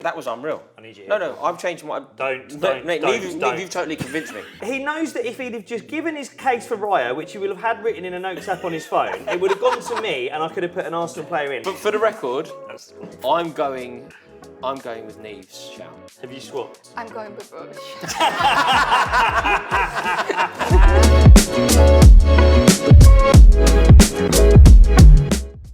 That was unreal. I need you No, here. no, I've changed my... Don't. You've totally convinced me. He knows that if he'd have just given his case for Raya, which he will have had written in a notes app on his phone, it would have gone to me and I could have put an Arsenal player in. But for the record, I'm going with Nieve's shout. Have you swapped? I'm going with Rory.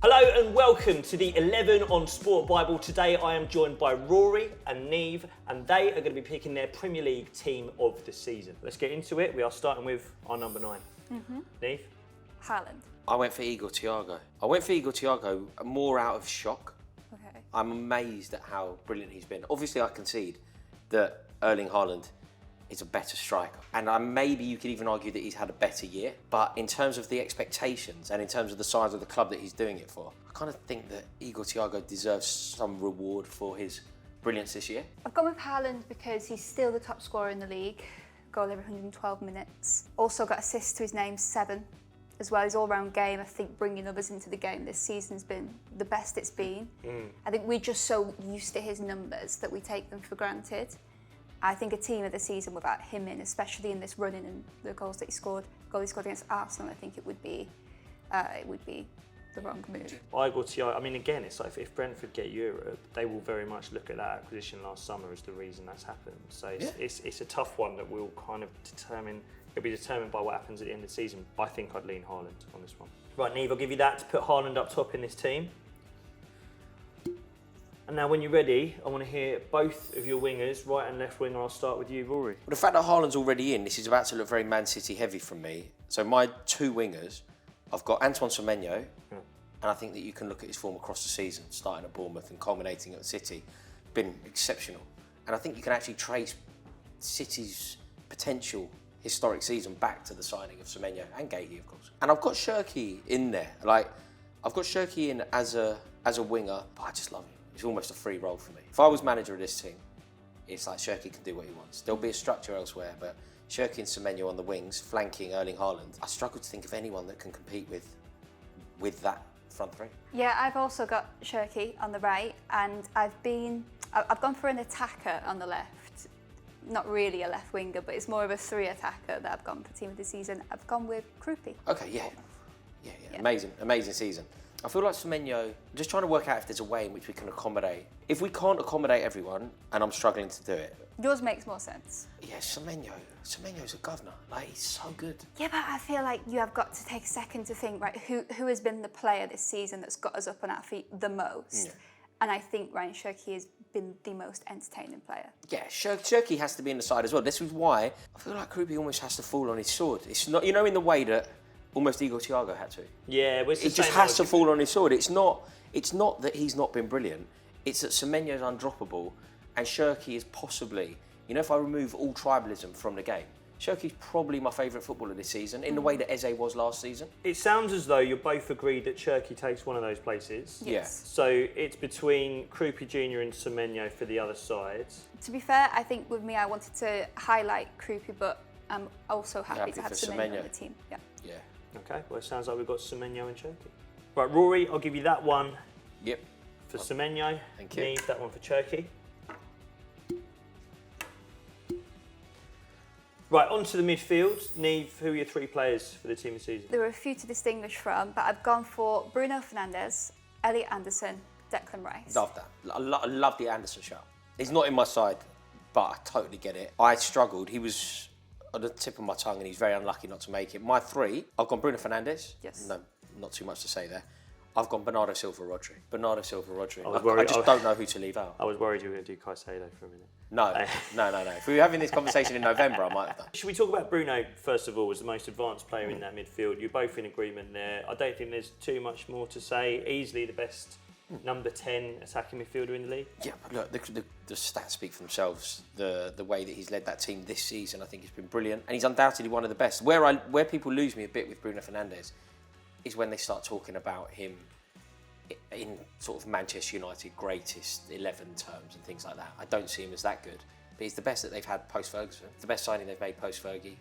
Hello and welcome to the 11 on SPORTbible. Today I am joined by Rory and Nieve, and they are going to be picking their Premier League team of the season. Let's get into it. We are starting with our number 9. Nieve? Haaland. I went for Igor Thiago. I went for Igor Thiago more out of shock. Okay. I'm amazed at how brilliant he's been. Obviously, I concede that Erling Haaland is a better striker. And maybe you could even argue that he's had a better year. But in terms of the expectations and in terms of the size of the club that he's doing it for, I kind of think that Igor Thiago deserves some reward for his brilliance this year. I've gone with Haaland because he's still the top scorer in the league. Goal every 112 minutes. Also got assists to his name, 7. As well, his all-round game, I think bringing others into the game this season's been the best it's been. I think we're just so used to his numbers that we take them for granted. I think a team of the season without him in, especially in this running and the goals that he scored against Arsenal, I think it would be the wrong move. Igor Thiago, I mean, again, it's like if Brentford get Europe, they will very much look at that acquisition last summer as the reason that's happened. So it's a tough one that will kind of determine. It'll be determined by what happens at the end of the season. I think I'd lean Haaland on this one. Right, Nieve, I'll give you that to put Haaland up top in this team. And now when you're ready, I want to hear both of your wingers, right and left winger. I'll start with you, Rory. Well, the fact that Haaland's already in, this is about to look very Man City heavy from me. So my two wingers, I've got Antoine Semenyo, and I think that you can look at his form across the season, starting at Bournemouth and culminating at City, been exceptional. And I think you can actually trace City's potential historic season back to the signing of Semenyo and Gahey, of course. And I've got Shirky in there. Like, I've got Shirky in as a winger, but I just love him. It's almost a free role for me. If I was manager of this team, it's like Shirky can do what he wants. There'll be a structure elsewhere, but Shirky and Semenyo on the wings, flanking Erling Haaland. I struggle to think of anyone that can compete with that front three. Yeah, I've also got Shirky on the right, and I've gone for an attacker on the left. Not really a left winger, but it's more of a 3 attacker that I've gone for team of the season. I've gone with Krupi. Okay, yeah. Amazing season. I feel like Semenyo, just trying to work out if there's a way in which we can accommodate. If we can't accommodate everyone, and I'm struggling to do it. Yours makes more sense. Yeah, Semenyo's a governor. Like, he's so good. Yeah, but I feel like you have got to take a second to think, right, who has been the player this season that's got us up on our feet the most? Yeah. And I think Ryan Shirky has been the most entertaining player. Yeah, Shirky has to be in the side as well. This is why I feel like Krupi almost has to fall on his sword. It's not, in the way that almost Igor Thiago had to. Yeah, it just has to fall on his sword. It's not that he's not been brilliant. It's that Semenyo's undroppable, and Shirky is possibly, if I remove all tribalism from the game, Shirky's probably my favourite footballer this season, in the way that Eze was last season. It sounds as though you're both agreed that Shirky takes one of those places. Yes. So it's between Krupi Jr. and Semenyo for the other side. To be fair, I think with me, I wanted to highlight Krupi, but I'm also happy to have Semenyo on the team. Yeah. Okay, well, it sounds like we've got Semenyo and Shirky. Right, Rory, I'll give you that one. Yep. For Semenyo. Thank you. Nieve, that one for Shirky. Right, on to the midfield. Nieve, who are your 3 players for the team of the season? There were a few to distinguish from, but I've gone for Bruno Fernandes, Elliot Anderson, Declan Rice. Love that. I love the Anderson shot. He's not in my side, but I totally get it. I struggled. He was on the tip of my tongue and he's very unlucky not to make it. My 3, I've gone Bruno Fernandes. Yes. No, not too much to say there. I've gone Bernardo Silva, Rodri. I just don't know who to leave out. I was worried you were going to do Caicedo for a minute. No. If we were having this conversation in November, I might have done. Should we talk about Bruno, first of all, as the most advanced player in that midfield? You're both in agreement there. I don't think there's too much more to say. Easily the best number 10 attacking midfielder in the league. Yeah, but look, the stats speak for themselves. The way that he's led that team this season, I think he's been brilliant. And he's undoubtedly one of the best. Where people lose me a bit with Bruno Fernandes is when they start talking about him in sort of Manchester United greatest 11 terms and things like that. I don't see him as that good, but he's the best that they've had post-Ferguson. The best signing they've made post-Fergie.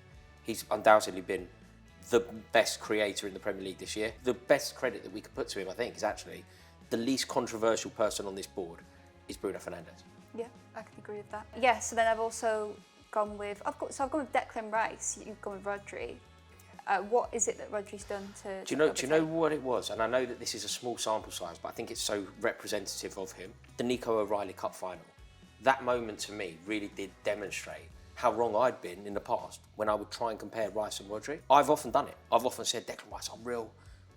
He's undoubtedly been the best creator in the Premier League this year. The best credit that we could put to him, I think, is actually the least controversial person on this board is Bruno Fernandes. Yeah, I can agree with that. Yeah, so then I've also gone with, I've gone with Declan Rice, you've gone with Rodri. What is it that Rodri's done to... Do you know what it was? And I know that this is a small sample size, but I think it's so representative of him. The Nico O'Reilly Cup final. That moment to me really did demonstrate how wrong I'd been in the past when I would try and compare Rice and Rodri. I've often done it. I've often said, Declan Rice,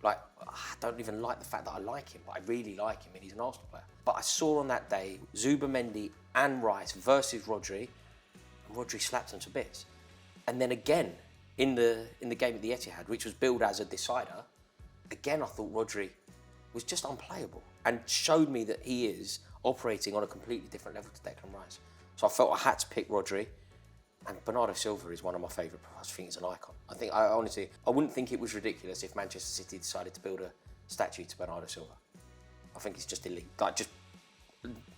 I don't even like the fact that I like him, but I really like him and he's an Arsenal player. But I saw on that day, Zubimendi and Rice versus Rodri, and Rodri slapped them to bits. And then again, in the game at the Etihad, which was billed as a decider, again I thought Rodri was just unplayable and showed me that he is operating on a completely different level to Declan Rice. So I felt I had to pick Rodri, and Bernardo Silva is one of my favourite players. I think he's an icon. I wouldn't think it was ridiculous if Manchester City decided to build a statue to Bernardo Silva. I think he's just elite,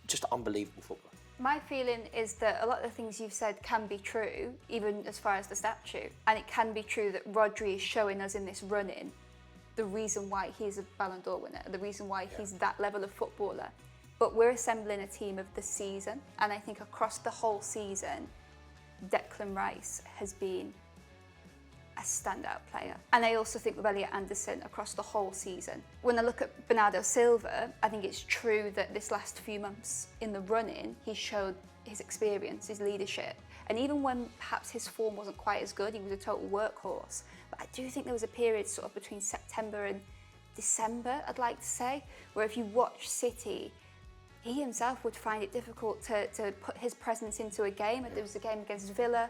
just unbelievable footballer. My feeling is that a lot of the things you've said can be true, even as far as the statue. And it can be true that Rodri is showing us in this run-in the reason why he's a Ballon d'Or winner, the reason why he's that level of footballer. But we're assembling a team of the season, and I think across the whole season, Declan Rice has been a standout player. And I also think with Elliot Anderson across the whole season. When I look at Bernardo Silva, I think it's true that this last few months in the run-in, he showed his experience, his leadership. And even when perhaps his form wasn't quite as good, he was a total workhorse. But I do think there was a period sort of between September and December, I'd like to say, where if you watch City, he himself would find it difficult to put his presence into a game. There was a game against Villa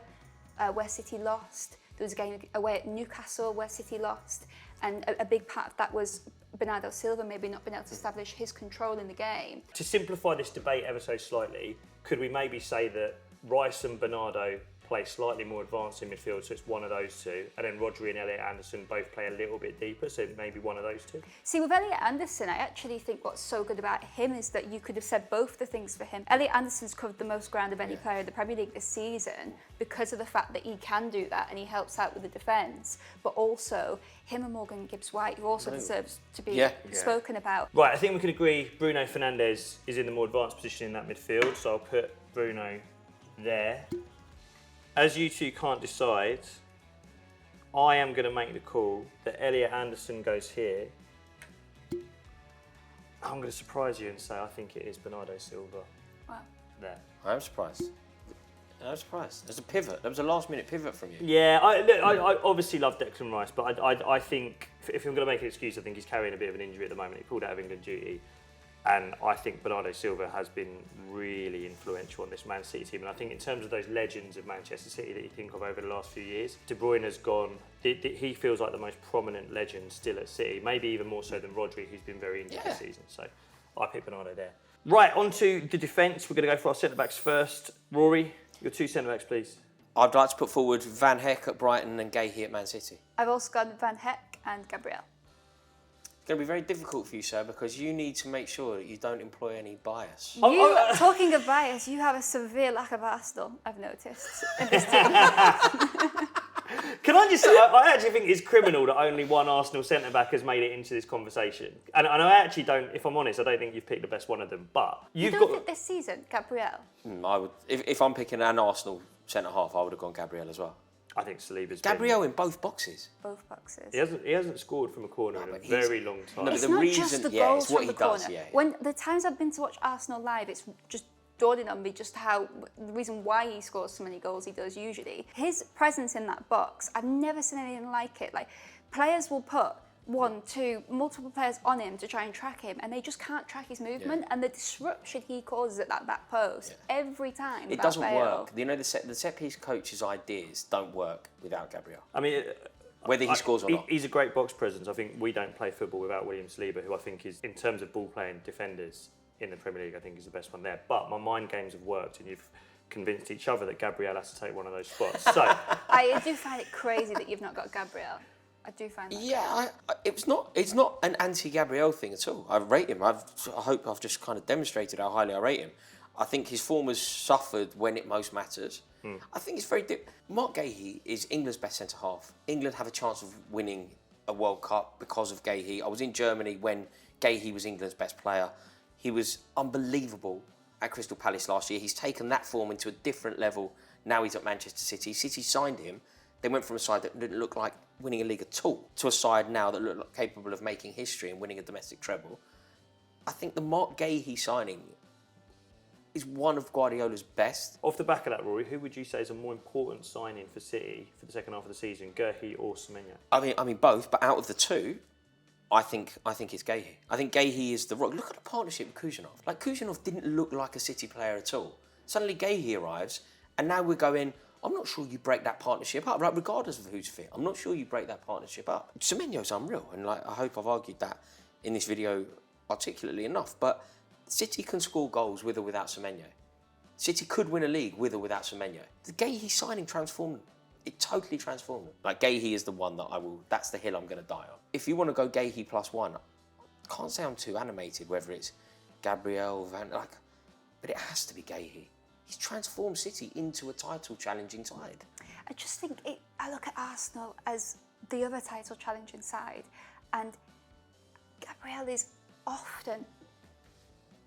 where City lost. There was a game away at Newcastle where City lost. And a big part of that was Bernardo Silva maybe not being able to establish his control in the game. To simplify this debate ever so slightly, could we maybe say that Rice and Bernardo play slightly more advanced in midfield, so it's one of those two, and then Rodri and Elliot Anderson both play a little bit deeper, so maybe one of those two? See, with Elliot Anderson, I actually think what's so good about him is that you could have said both the things for him. Elliot Anderson's covered the most ground of any player in the Premier League this season because of the fact that he can do that and he helps out with the defence, but also him and Morgan Gibbs-White, who also deserves to be spoken about. Right, I think we can agree Bruno Fernandes is in the more advanced position in that midfield, so I'll put Bruno there. As you two can't decide, I am going to make the call that Elliot Anderson goes here. I'm going to surprise you and say I think it is Bernardo Silva. Wow. There. I'm surprised. There's a pivot. There was a last-minute pivot from you. Yeah, I obviously love Declan Rice, but I think if I'm going to make an excuse, I think he's carrying a bit of an injury at the moment. He pulled out of England duty. And I think Bernardo Silva has been really influential on this Man City team. And I think in terms of those legends of Manchester City that you think of over the last few years, De Bruyne has gone. He feels like the most prominent legend still at City, maybe even more so than Rodri, who's been very injured this season. So I pick Bernardo there. Right, on to the defence. We're going to go for our centre-backs first. Rory, your two centre-backs, please. I'd like to put forward Van Heck at Brighton and Gahey at Man City. I've also gone Van Heck and Gabriel. It's going to be very difficult for you, sir, because you need to make sure that you don't employ any bias. Talking of bias, you have a severe lack of Arsenal, I've noticed, in this team. Can I just say, I actually think it's criminal that only one Arsenal centre-back has made it into this conversation. And I actually don't, if I'm honest, I don't think you've picked the best one of them. But You don't think this season, Gabriel? I would, if I'm picking an Arsenal centre-half, I would have gone Gabriel as well. I think Saliba's Gabriel in both boxes. Both boxes. He hasn't scored from a corner in a very long time. No, It's the not reason, just the yeah, goals it's what from he the does, corner. yeah. When the times I've been to watch Arsenal live, it's just dawning on me just how the reason why he scores so many goals he does usually. His presence in that box, I've never seen anything like it. Like, players will put one, two, multiple players on him to try and track him, and they just can't track his movement. And the disruption he causes at that back post every time. It doesn't work. You know, the set piece coach's ideas don't work without Gabriel. I mean, whether he scores or not. He's a great box presence. I think we don't play football without William Saliba, who I think is, in terms of ball playing defenders in the Premier League, I think is the best one there. But my mind games have worked, and you've convinced each other that Gabriel has to take one of those spots. So I do find it crazy that you've not got Gabriel. I do find that. Yeah, it's not an anti-Gabriel thing at all. I rate him. I hope I've just kind of demonstrated how highly I rate him. I think his form has suffered when it most matters. I think it's very Mark Gahey is England's best centre-half. England have a chance of winning a World Cup because of Gahey. I was in Germany when Gahey was England's best player. He was unbelievable at Crystal Palace last year. He's taken that form into a different level. Now he's at Manchester City. City signed him. They went from a side that didn't look like winning a league at all to a side now that look like capable of making history and winning a domestic treble. I think the Mark Gahey signing is one of Guardiola's best. Off the back of that, Rory, who would you say is a more important signing for City for the second half of the season, Gahey or Semenyo? I mean both, but out of the two, I think it's Gahey. I think Gahey is the rock. Look at the partnership with Kujanov. Like, Kujanov didn't look like a City player at all. Suddenly Gahey arrives, and now we're going, I'm not sure you break that partnership up, right? Regardless of who's fit, I'm not sure you break that partnership up. Semenyo's unreal, and like, I hope I've argued that in this video articulately enough, but City can score goals with or without Semenyo. City could win a league with or without Semenyo. The Gahey signing transformed them. It totally transformed them. Like, Gahey is the one that that's the hill I'm going to die on. If you want to go Gahey +1, I can't say I'm too animated, whether it's Gabriel, but it has to be Gahey. He's transformed City into a title-challenging side. I just think I look at Arsenal as the other title-challenging side, and Gabriel is often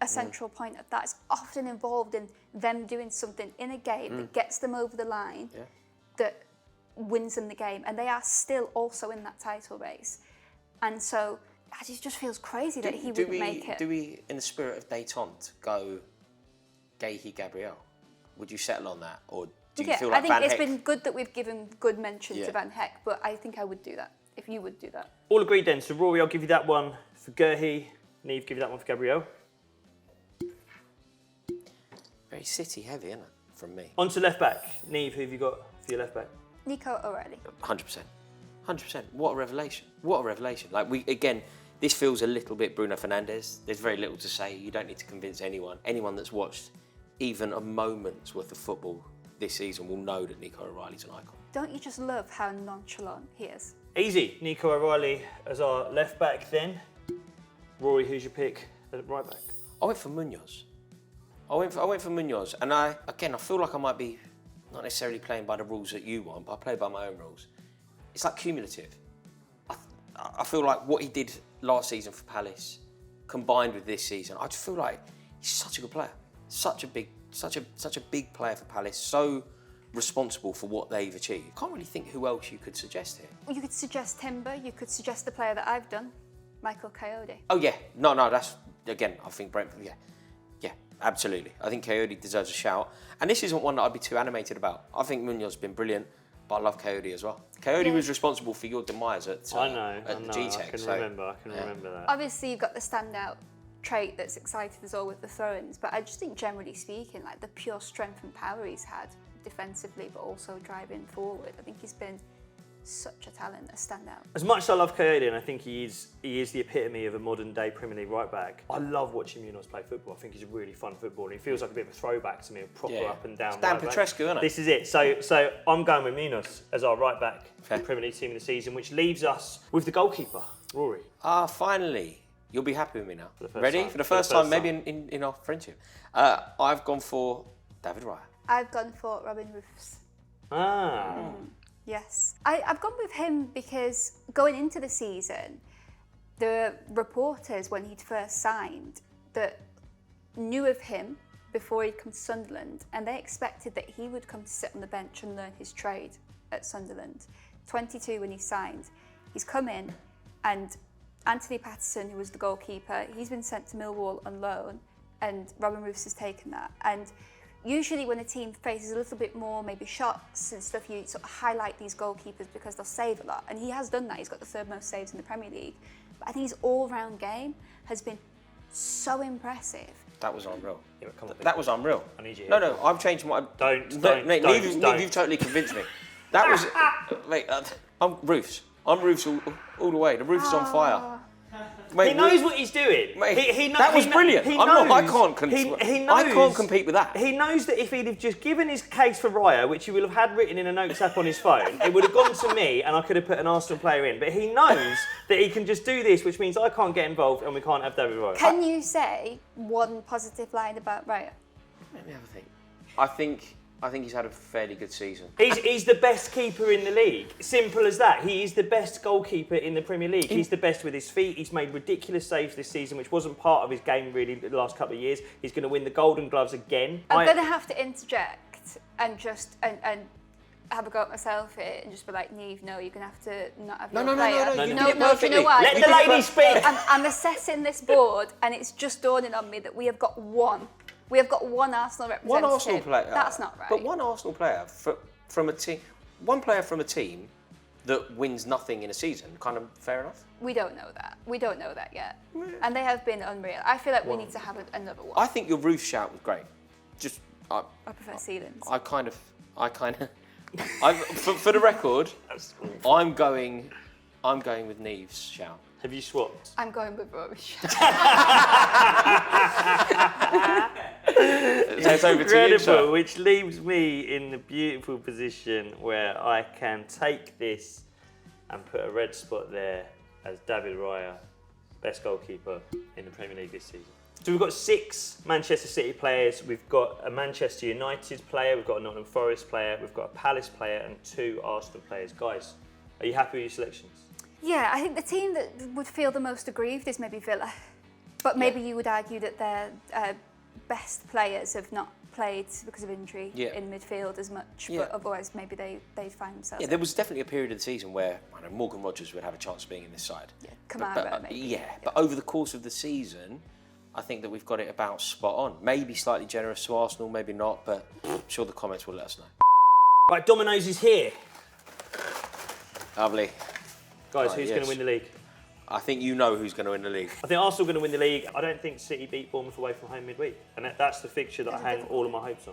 a central point of that. It's often involved in them doing something in a game that gets them over the line, that wins them the game, and they are still also in that title race. And so it just feels crazy that he wouldn't make it. Do we, in the spirit of détente, go Gahey Gabriel? Would you settle on that, or do you feel like Van Hecke? I think it's been good that we've given good mention to Van Hecke, but I think I would do that if you would do that. All agreed then. So Rory, I'll give you that one for Gahey. Nieve, give you that one for Gabriel. Very City heavy, isn't it, from me? On to left back. Nieve, who have you got for your left back? Nico O'Reilly. 100%. 100%. What a revelation. What a revelation. Like, this feels a little bit Bruno Fernandes. There's very little to say. You don't need to convince anyone. Anyone that's watched even a moment's worth of football this season will know that Nico O'Reilly's an icon. Don't you just love how nonchalant he is? Easy. Nico O'Reilly as our left back then. Rory, who's your pick at right back? I went for Munoz. I went for Munoz, and I feel like I might be not necessarily playing by the rules that you want, but I play by my own rules. It's like cumulative. I feel like what he did last season for Palace, combined with this season, I just feel like he's such a good player, such a big player for Palace, so responsible for what they've achieved. Can't really think who else you could suggest here. You could suggest Timber. You could suggest the player that I've done, Michael Coyote. Oh yeah, no, that's again. I think Brentford. Yeah, absolutely. I think Coyote deserves a shout, and this isn't one that I'd be too animated about. I think Munoz has been brilliant, but I love Coyote as well. Coyote was responsible for your demise at the G-Tech. I can remember that. Obviously, you've got the standout trait that's excited us all with the throw-ins, but I just think generally speaking, like the pure strength and power he's had defensively, but also driving forward, I think he's been such a talent, a standout. As much as I love Coyote, and I think he is the epitome of a modern day Premier League right back, I love watching Munoz play football. I think he's a really fun footballer. He feels like a bit of a throwback to me, a proper up and down. It's Dan Petrescu, isn't it? This is it. So I'm going with Munoz as our right back for the Premier League team of the season, which leaves us with the goalkeeper, Rory. Finally. You'll be happy with me now. Ready? For the first time, maybe in our friendship. I've gone for David Raya. I've gone for Robin Roofs. Yes. I've gone with him because going into the season, the reporters, when he'd first signed, that knew of him before he'd come to Sunderland, and they expected that he would come to sit on the bench and learn his trade at Sunderland. 22 when he signed. He's come in, and Anthony Patterson, who was the goalkeeper, he's been sent to Millwall on loan, and Robin Roofs has taken that. And usually when a team faces a little bit more, maybe shots and stuff, you sort of highlight these goalkeepers because they'll save a lot. And he has done that. He's got the third most saves in the Premier League. But I think his all-round game has been so impressive. That was unreal. Yeah, come on, that was unreal. I need you. No, I've changed my... Don't. You've totally convinced me. That was... mate, I'm Roofs. I'm Roofs all the way. The roof is on fire. Mate, he knows what he's doing. Mate, that was brilliant. I can't compete with that. He knows that if he'd have just given his case for Raya, which he will have had written in a notes app on his phone, it would have gone to me and I could have put an Arsenal player in. But he knows that he can just do this, which means I can't get involved and we can't have David Raya. Can you say one positive line about Raya? Let me have a think. I think I think he's had a fairly good season. He's the best keeper in the league. Simple as that. He is the best goalkeeper in the Premier League. He's the best with his feet. He's made ridiculous saves this season, which wasn't part of his game really the last couple of years. He's going to win the Golden Gloves again. I'm going to have to interject and just and have a go at myself here and just be like, Nieve, no, you're going to have to not have your player. No, do you know why? Let the lady speak. I'm assessing this board and it's just dawning on me that we have got one. We have got one Arsenal representative. One Arsenal player. That's not right. But one Arsenal player from a team, one player from a team that wins nothing in a season, kind of fair enough? We don't know that. We don't know that yet. Yeah. And they have been unreal. I feel like we need to have another one. I think your roof shout was great. Just I prefer ceilings. For the record, I'm going with Nieve's shout. Have you swapped? I'm going with Rory. So it's over to you, sir. Which leaves me in the beautiful position where I can take this and put a red spot there as David Raya, best goalkeeper in the Premier League this season. So we've got 6 Manchester City players, we've got a Manchester United player, we've got a Nottingham Forest player, we've got a Palace player and 2 Arsenal players. Guys, are you happy with your selections? Yeah, I think the team that would feel the most aggrieved is maybe Villa. But maybe you would argue that their best players have not played because of injury in midfield as much, but otherwise maybe they'd find themselves. Yeah, there was definitely a period of the season where Morgan Rogers would have a chance of being in this side. Yeah, Kamara maybe. But over the course of the season, I think that we've got it about spot on. Maybe slightly generous to Arsenal, maybe not, but I'm sure the comments will let us know. Right, Domino's is here. Lovely. Guys, who's going to win the league? I think you know who's going to win the league. I think Arsenal are going to win the league. I don't think City beat Bournemouth away from home midweek. And that's the fixture that I hang all of my hopes on.